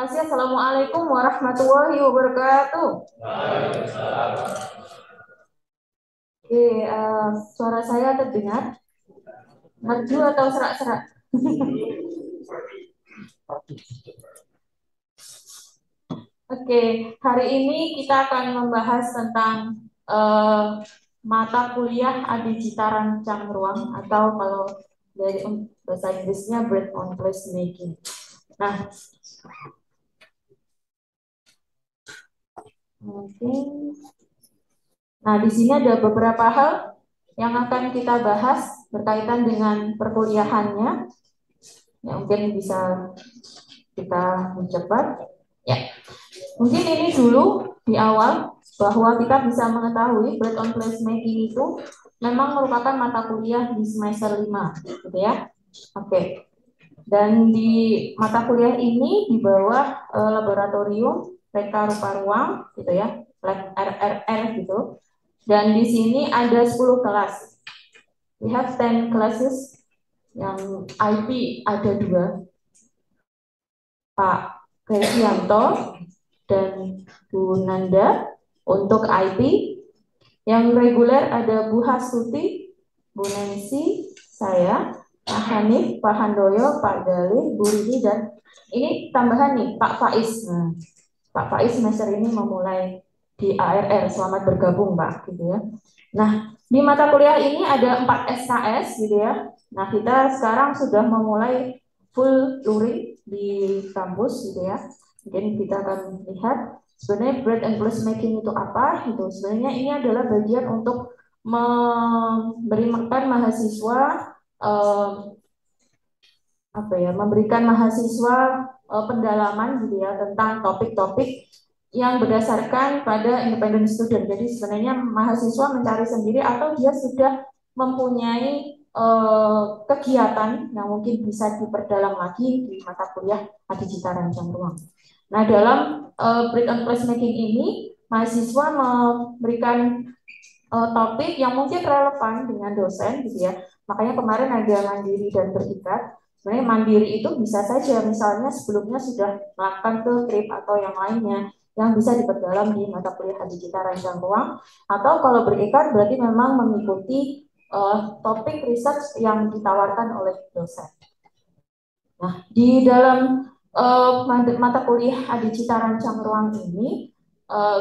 Aklamasi, Assalamualaikum warahmatullahi wabarakatuh. Oke, suara saya terdengar? Merdu atau serak-serak? Oke, hari ini kita akan membahas tentang mata kuliah Adijita Rancang Ruang atau kalau dari bahasa Inggrisnya Bread on Placemaking. Nah, mungkin di sini ada beberapa hal yang akan kita bahas berkaitan dengan perkuliahannya. Ya, mungkin bisa kita mencepat. Ya, mungkin ini dulu di awal bahwa kita bisa mengetahui Bread on Placemaking itu memang merupakan mata kuliah di semester 5, gitu ya. Oke. Dan di mata kuliah ini di bawah laboratorium reka rupa ruang, gitu ya, lab RRR gitu. Dan di sini ada 10 kelas. We have 10 classes. Yang IP ada 2, Pak Kresianto dan Bu Nanda untuk IP. Yang reguler ada Bu Hasuti, Bu Nancy, saya, Pak Hanif, Pak Handoyo, Pak Galih, Bu Rini, dan ini tambahan nih Pak Faiz. Nah, Pak Faiz semester ini memulai di ARR. Selamat bergabung Pak, gitu ya. Nah, di mata kuliah ini ada 4 SKS, gitu ya. Nah, kita sekarang sudah memulai full luring di kampus, gitu ya. Mungkin kita akan lihat sebenarnya bread and placemaking itu apa. Itu sebenarnya ini adalah bagian untuk memberikan mahasiswa memberikan mahasiswa pendalaman, gitu ya, tentang topik-topik yang berdasarkan pada independent student. Jadi sebenarnya mahasiswa mencari sendiri atau dia sudah mempunyai kegiatan yang mungkin bisa diperdalam lagi di mata kuliah Adijita Rancang Ruang. Nah, dalam bread on placemaking ini mahasiswa memberikan topik yang mungkin relevan dengan dosen, gitu ya. Makanya kemarin ada mandiri dan berikat. Sebenarnya mandiri itu bisa saja misalnya sebelumnya sudah melakukan ke trip atau yang lainnya yang bisa diperdalam di mata kuliah Adijita Rancang Ruang, atau kalau berikat berarti memang mengikuti topik research yang ditawarkan oleh dosen. Nah, di dalam mata kuliah Adijita Rancang Ruang ini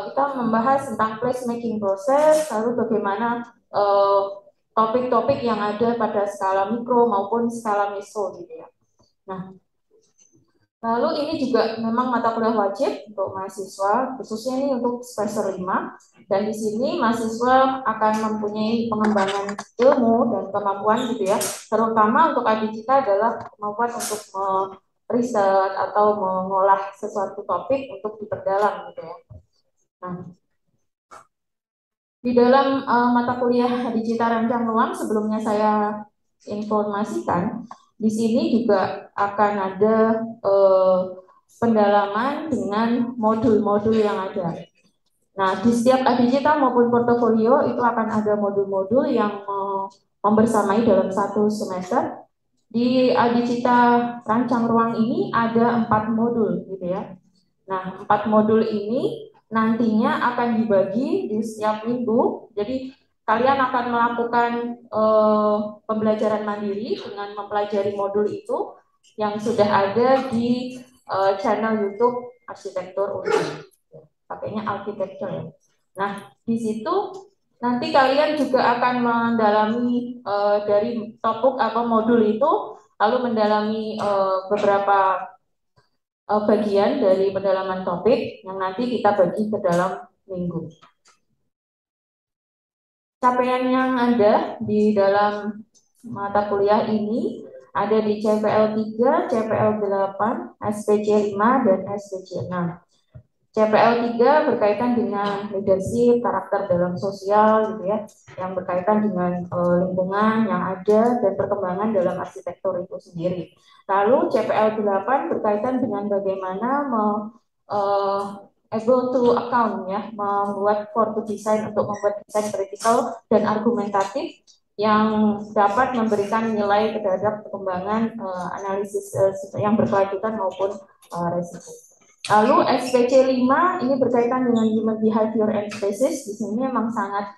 kita membahas tentang placemaking proses, lalu bagaimana topik-topik yang ada pada skala mikro maupun skala meso, gitu ya. Nah, lalu ini juga memang mata kuliah wajib untuk mahasiswa, khususnya ini untuk semester 5. Dan di sini mahasiswa akan mempunyai pengembangan ilmu dan kemampuan, gitu ya. Terutama untuk Adijita adalah kemampuan untuk riset atau mengolah sesuatu topik untuk diperdalam, gitu ya. Nah, di dalam mata kuliah Adijita Rancang Ruang sebelumnya saya informasikan, di sini juga akan ada pendalaman dengan modul-modul yang ada. Nah, di setiap Adijita maupun portofolio itu akan ada modul-modul yang membersamai dalam satu semester. Di Adijita Rancang Ruang ini ada 4 modul, gitu ya. Nah, 4 modul ini nantinya akan dibagi di setiap minggu. Jadi kalian akan melakukan pembelajaran mandiri dengan mempelajari modul itu yang sudah ada di channel YouTube Arsitektur UI. Pakainya arsitektur ya. Nah, di situ nanti kalian juga akan mendalami dari topik atau modul itu, lalu mendalami beberapa bagian dari pendalaman topik yang nanti kita bagi ke dalam minggu. Capaian yang ada di dalam mata kuliah ini ada di CPL 3, CPL 8, SPC 5, dan SPC 6. CPL 3 berkaitan dengan leadership, karakter dalam sosial, gitu ya, yang berkaitan dengan lingkungan yang ada dan perkembangan dalam arsitektur itu sendiri. Lalu CPL 8 berkaitan dengan bagaimana able to account, ya, membuat for to design, untuk membuat desain kritikal dan argumentatif yang dapat memberikan nilai terhadap perkembangan analisis yang berkelanjutan maupun resiko. Lalu SPC 5 ini berkaitan dengan human behavior and species. Di sini memang sangat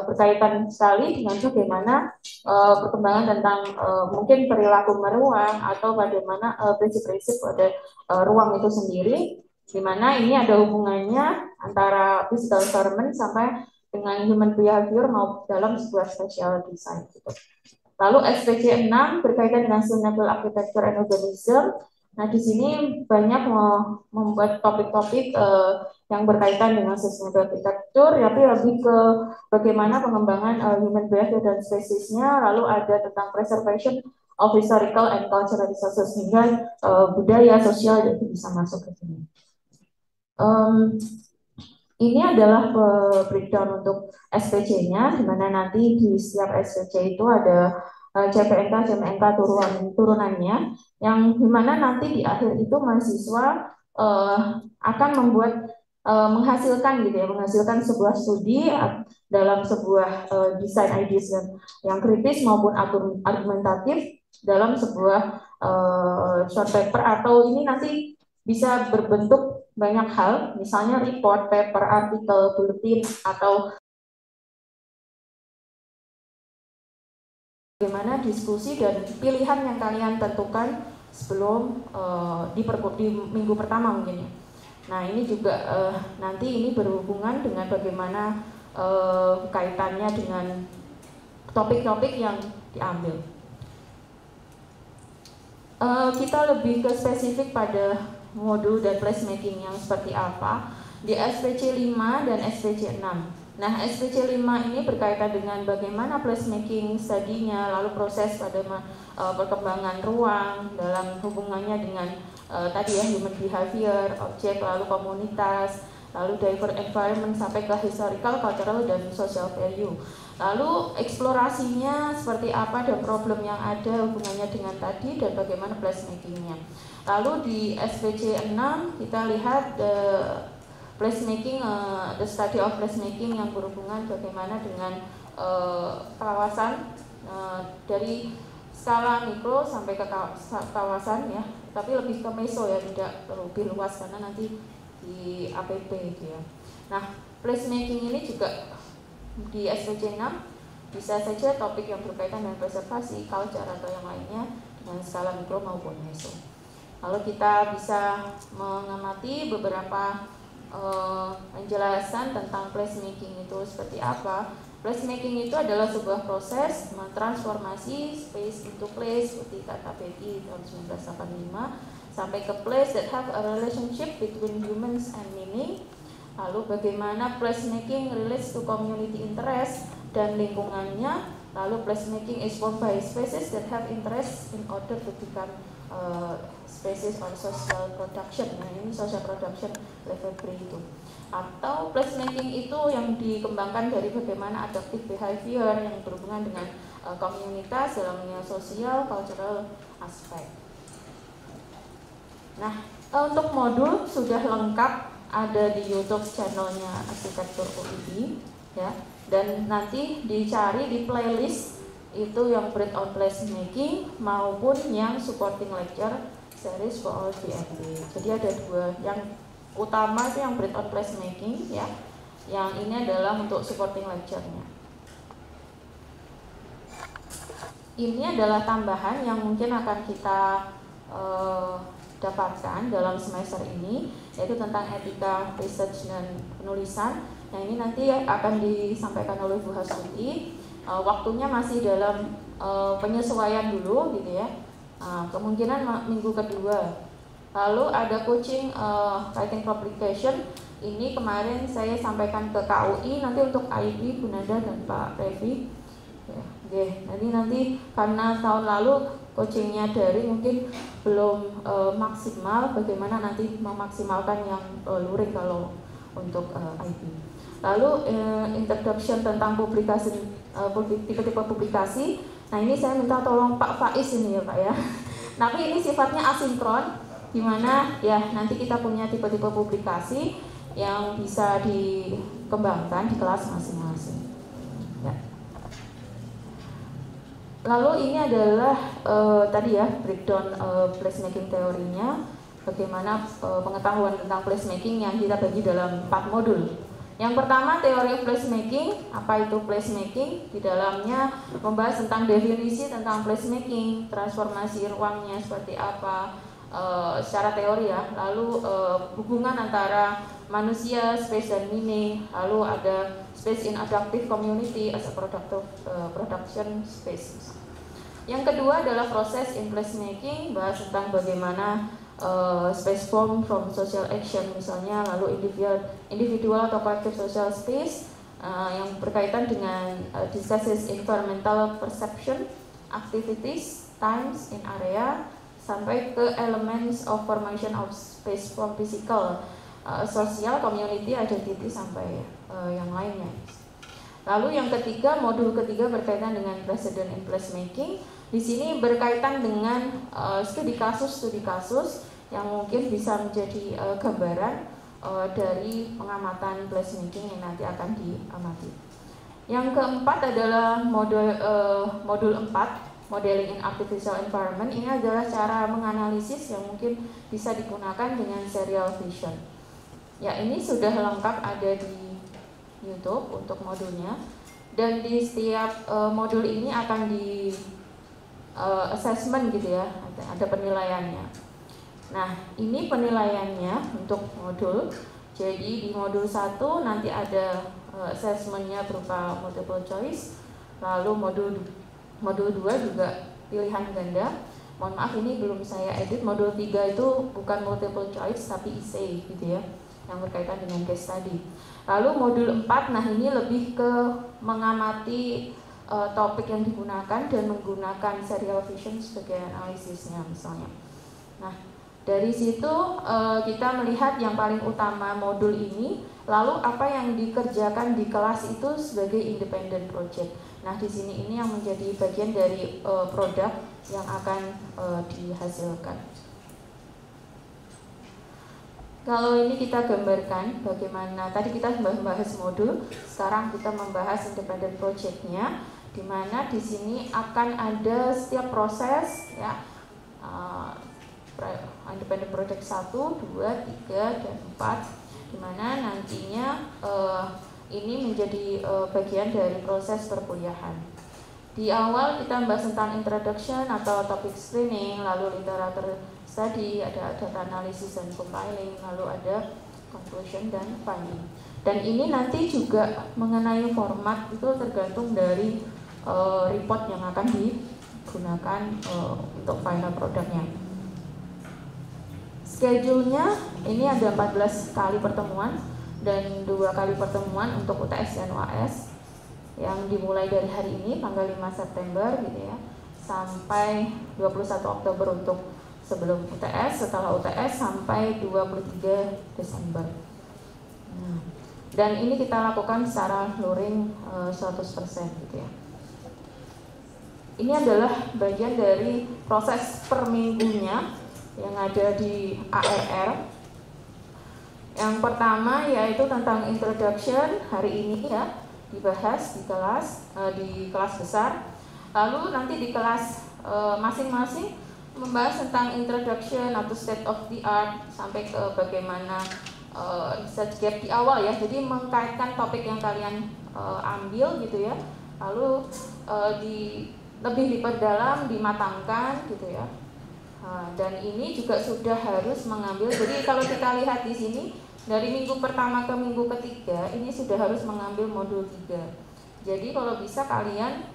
berkaitan sekali dengan bagaimana perkembangan tentang mungkin perilaku meruang atau bagaimana prinsip-prinsip pada ruang itu sendiri, di mana ini ada hubungannya antara physical environment sampai dengan human behavior maupun dalam sebuah spatial design gitu. Lalu SPC 6 berkaitan dengan sustainable architecture and urbanism. Nah, di sini banyak membuat topik-topik yang berkaitan dengan sustainable architecture, tapi lebih ke bagaimana pengembangan human behavior dan spesiesnya, lalu ada tentang preservation of historical and cultural resources, sehingga budaya, sosial itu bisa masuk ke sini. Ini adalah breakdown untuk SPC-nya, di mana nanti di setiap SPC itu ada CPNK turunannya, yang dimana nanti di akhir itu mahasiswa akan membuat menghasilkan sebuah studi dalam sebuah design ideas yang kritis maupun argumentatif dalam sebuah short paper, atau ini nanti bisa berbentuk banyak hal, misalnya report, paper, artikel, bulletin, atau bagaimana diskusi dan pilihan yang kalian tentukan sebelum di minggu pertama mungkin ya. Nah, ini juga nanti ini berhubungan dengan bagaimana kaitannya dengan topik-topik yang diambil. Kita lebih ke spesifik pada modul dan placemaking yang seperti apa di SPC 5 dan SPC 6. Nah, SPC 5 ini berkaitan dengan bagaimana placemaking studinya, lalu proses pada perkembangan ruang dalam hubungannya dengan tadi ya, human behavior, objek, lalu komunitas, lalu diverse environment sampai ke historical, cultural, dan social value. Lalu eksplorasinya seperti apa dan problem yang ada hubungannya dengan tadi dan bagaimana placemakingnya. Lalu di SPC 6 kita lihat placemaking, the study of placemaking yang berhubungan bagaimana dengan kawasan dari skala mikro sampai ke kawasan ya, tapi lebih ke meso ya, tidak lebih luas karena nanti di APP gitu ya. Nah, placemaking ini juga di SPC 6 bisa saja topik yang berkaitan dengan preservasi, culture atau yang lainnya dengan skala mikro maupun meso. Lalu kita bisa mengamati beberapa penjelasan tentang placemaking itu seperti apa. Placemaking itu adalah sebuah proses mentransformasi space into place seperti kata Betty tahun 1985 sampai ke place that have a relationship between humans and meaning. Lalu bagaimana placemaking relates to community interest dan lingkungannya. Lalu placemaking is formed by species that have interest in order to become species or social production. Nah, ini social production level 3 itu. Atau placemaking itu yang dikembangkan dari bagaimana adaptive behavior yang berhubungan dengan komunitas dalamnya sosial, cultural aspek. Nah, untuk modul sudah lengkap ada di YouTube channelnya Arsitektur UID ya, dan nanti dicari di playlist itu yang break on placemaking maupun yang supporting lecture series for all BMB. Jadi ada dua, yang utama itu yang break on placemaking ya, yang ini adalah untuk supporting lecture-nya. Ini adalah tambahan yang mungkin akan kita dapatkan dalam semester ini, yaitu tentang etika research dan penulisan. Nah, ini nanti akan disampaikan oleh Bu Hasuti. Waktunya masih dalam penyesuaian dulu gitu ya. Kemungkinan minggu kedua. Lalu ada coaching writing publication. Ini kemarin saya sampaikan ke KUI, nanti untuk IB, Bu Nanda dan Pak Revi. Ya, nanti karena tahun lalu coachingnya dari mungkin belum maksimal, bagaimana nanti memaksimalkan yang luring kalau untuk IB. Lalu introduction tentang publikasi, tipe-tipe publikasi. Nah, ini saya minta tolong Pak Faiz ini ya Pak ya. Tapi ini sifatnya asinkron, dimana ya nanti kita punya tipe-tipe publikasi yang bisa dikembangkan di kelas masing-masing. Ya. Lalu ini adalah tadi ya breakdown placemaking teorinya, bagaimana pengetahuan tentang placemaking yang kita bagi dalam 4 modul. Yang pertama teori of placemaking, apa itu placemaking? Di dalamnya membahas tentang definisi tentang placemaking, transformasi ruangnya seperti apa secara teori ya. Lalu hubungan antara manusia, space dan meaning. Lalu ada space in adaptive community as a production space. Yang kedua adalah proses in placemaking, bahas tentang bagaimana space form from social action misalnya, lalu individual atau collective social space yang berkaitan dengan discusses environmental perception, activities, times in area, sampai ke elements of formation of space from physical, social, community, identity, sampai yang lainnya. Lalu yang ketiga, modul ketiga berkaitan dengan precedent in placemaking. Di sini berkaitan dengan studi kasus yang mungkin bisa menjadi gambaran dari pengamatan placemaking yang nanti akan diamati. Yang keempat adalah modul 4, modeling in artificial environment. Ini adalah cara menganalisis yang mungkin bisa digunakan dengan serial vision. Ya, ini sudah lengkap ada di YouTube untuk modulnya, dan di setiap modul ini akan di assessment gitu ya, ada penilaiannya. Nah, ini penilaiannya untuk modul. Jadi di modul 1 nanti ada assessmentnya berupa multiple choice. Lalu modul 2 juga pilihan ganda. Mohon maaf ini belum saya edit. Modul 3 itu bukan multiple choice tapi essay gitu ya, yang berkaitan dengan case study. Lalu modul 4, nah ini lebih ke mengamati topik yang digunakan dan menggunakan serial vision sebagai analisisnya misalnya. Nah, dari situ kita melihat yang paling utama modul ini, lalu apa yang dikerjakan di kelas itu sebagai independent project. Nah, di sini ini yang menjadi bagian dari produk yang akan dihasilkan. Kalau ini kita gambarkan bagaimana, tadi kita membahas modul, sekarang kita membahas independent project-nya, di mana di sini akan ada setiap proses ya, independent project 1, 2, 3, dan 4, di mana nantinya ini menjadi bagian dari proses perkuliahan. Di awal kita membahas tentang introduction atau topic screening, lalu literature study, ada data analysis dan compiling, lalu ada conclusion dan finding. Dan ini nanti juga mengenai format itu tergantung dari report yang akan digunakan untuk final produknya. Schedule-nya ini ada 14 kali pertemuan dan 2 kali pertemuan untuk UTS dan UAS yang dimulai dari hari ini tanggal 5 September gitu ya, sampai 21 Oktober untuk sebelum UTS, setelah UTS sampai 23 Desember. Nah, dan ini kita lakukan secara luring 100% gitu ya. Ini adalah bagian dari proses per minggunya yang ada di ARR. Yang pertama yaitu tentang introduction, hari ini ya dibahas di kelas besar. Lalu nanti di kelas masing-masing membahas tentang introduction atau state of the art sampai ke bagaimana research gap di awal ya. Jadi mengkaitkan topik yang kalian ambil gitu ya. Lalu lebih diperdalam, dimatangkan gitu ya. Dan ini juga sudah harus mengambil. Jadi kalau kita lihat di sini dari minggu pertama ke minggu ketiga ini sudah harus mengambil modul 3. Jadi kalau bisa kalian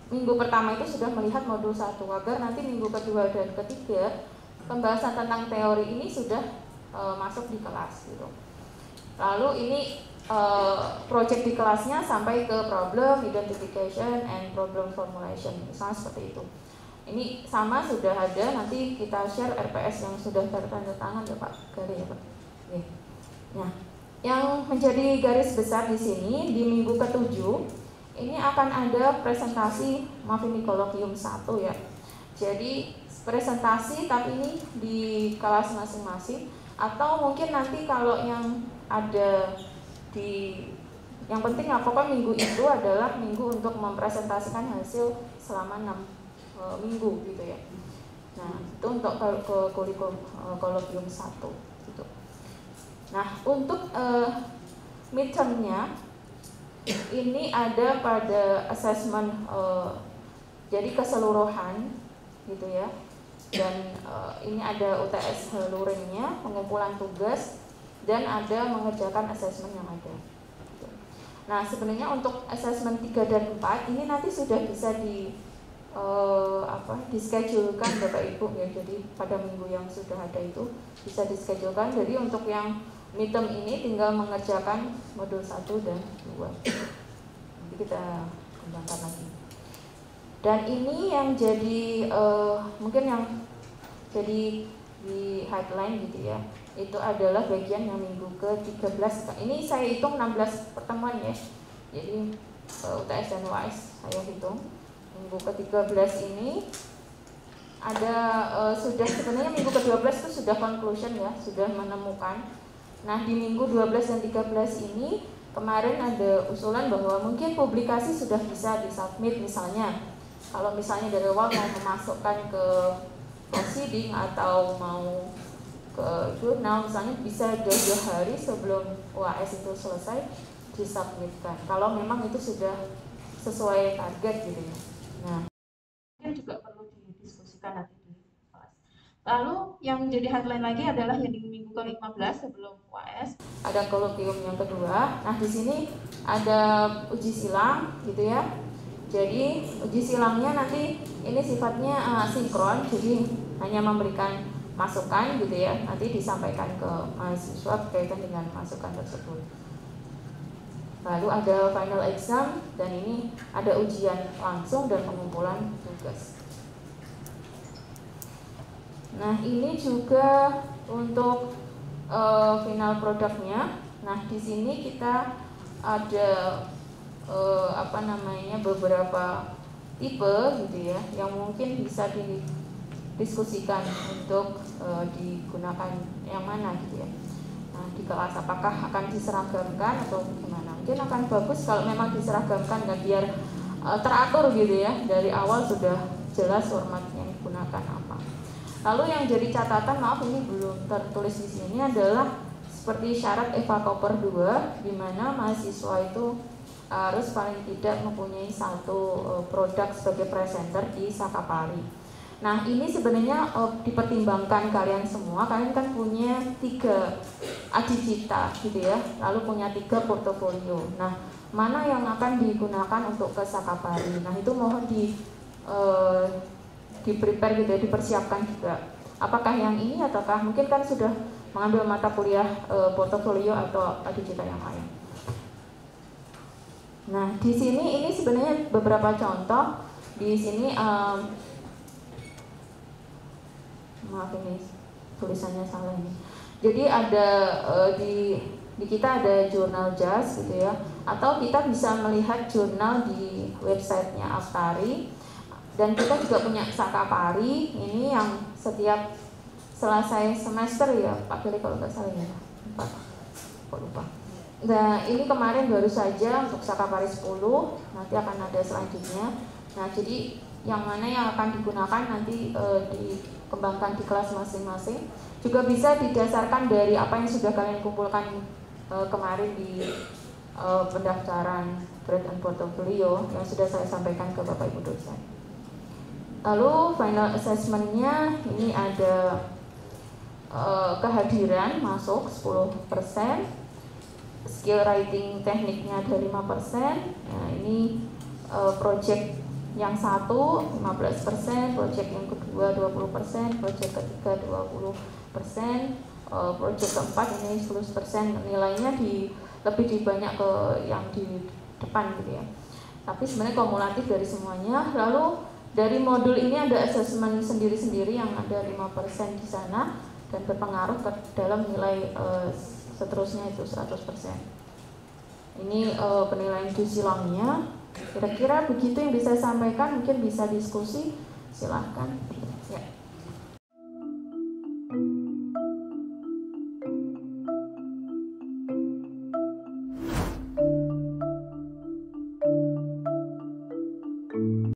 minggu pertama itu sudah melihat modul 1 agar nanti minggu kedua dan ketiga pembahasan tentang teori ini sudah masuk di kelas gitu. Lalu ini project di kelasnya sampai ke problem identification and problem formulation, misalnya seperti itu. Ini sama sudah ada, nanti kita share RPS yang sudah tertanda tangan ya Pak Gari ya Pak. Oke. Nah, yang menjadi garis besar di sini di minggu ke-7 ini akan ada presentasi Mafinikologium 1 ya. Jadi presentasi tapi ini di kelas masing-masing, atau mungkin nanti kalau yang ada di Yang penting pokoknya minggu itu adalah minggu untuk mempresentasikan hasil selama 6 minggu gitu ya. Nah, itu untuk ke kolokium 1 gitu. Nah, untuk midterm-nya ini ada pada assessment jadi keseluruhan gitu ya. Dan ini ada UTS luringnya, pengumpulan tugas, dan ada mengerjakan assessment yang ada. Nah, sebenarnya untuk assessment 3 dan 4 ini nanti sudah bisa dischedulekan Bapak Ibu ya. Jadi pada minggu yang sudah ada itu bisa dischedulekan. Jadi untuk yang midterm ini tinggal mengerjakan modul 1 dan 2. Nanti kita kembangkan lagi. Dan ini yang jadi mungkin yang jadi di headline gitu ya. Itu adalah bagian yang minggu ke-13. Ini saya hitung 16 pertemuan ya. Jadi UTS dan UAS saya hitung. Minggu ke-13 ini ada sudah sebenarnya minggu ke-12 itu sudah conclusion ya, sudah menemukan. Nah, di minggu 12 dan 13 ini kemarin ada usulan bahwa mungkin publikasi sudah bisa disubmit misalnya. Kalau misalnya dari awal mau memasukkan ke proceeding atau mau ke jurnal misalnya bisa 2 hari sebelum UAS itu selesai disubmitkan. Kalau memang itu sudah sesuai target gitu ya. Nah, mungkin juga perlu didiskusikan nanti di kelas. Lalu yang jadi headline lagi adalah yang di minggu ke-15 sebelum UAS ada kolokium yang kedua. Nah, di sini ada uji silang gitu ya. Jadi uji silangnya nanti ini sifatnya sinkron, jadi hanya memberikan masukan gitu ya, nanti disampaikan ke mahasiswa berkaitan dengan masukan tersebut. Lalu ada final exam dan ini ada ujian langsung dan pengumpulan tugas. Nah, ini juga untuk final produknya. Nah, di sini kita ada beberapa tipe gitu ya yang mungkin bisa didiskusikan untuk digunakan yang mana gitu ya. Nah, di kelas apakah akan diseragamkan atau gimana? Mungkin akan bagus kalau memang diseragamkan dan biar teratur gitu ya, dari awal sudah jelas format yang digunakan apa. Lalu yang jadi catatan, maaf ini belum tertulis di sini, adalah seperti syarat EVA Koper 2 di mana mahasiswa itu harus paling tidak mempunyai 1 produk sebagai presenter di Sakapari. Nah, ini sebenarnya dipertimbangkan kalian semua. Kalian kan punya 3 adicita gitu ya, lalu punya 3 portofolio. Nah, mana yang akan digunakan untuk ke Sakapari? Nah, itu mohon di-prepare gitu ya, dipersiapkan juga. Apakah yang ini ataukah mungkin kan sudah mengambil mata kuliah portofolio atau adicita yang lain. Nah, di sini ini sebenarnya beberapa contoh. Di sini maaf ini tulisannya salah ini. Jadi ada di kita ada jurnal JAS gitu ya, atau kita bisa melihat jurnal di websitenya Aftari, dan kita juga punya Sakapari ini yang setiap selesai semester ya Pak Kili kalau nggak salah ya Pak, kok lupa. Nah, ini kemarin baru saja untuk Sakapari 10, nanti akan ada selanjutnya. Nah, jadi yang mana yang akan digunakan nanti dikembangkan di kelas masing-masing. Juga bisa didasarkan dari apa yang sudah kalian kumpulkan kemarin di pendaftaran grade and portfolio yang sudah saya sampaikan ke Bapak Ibu dosen. Lalu final assessment-nya ini ada kehadiran masuk 10%. Skill writing tekniknya ada 5%. Nah, ini project yang 1 15%, project yang kedua 20%, project ketiga 20%, project keempat ini 10%. Nilainya lebih banyak ke yang di depan gitu ya. Tapi sebenarnya kumulatif dari semuanya. Lalu dari modul ini ada assessment sendiri-sendiri yang ada 5% di sana dan berpengaruh ke dalam nilai seterusnya itu 100%. Ini penilaian silangnya. Kira-kira begitu yang bisa saya sampaikan, mungkin bisa diskusi, silahkan. Ya.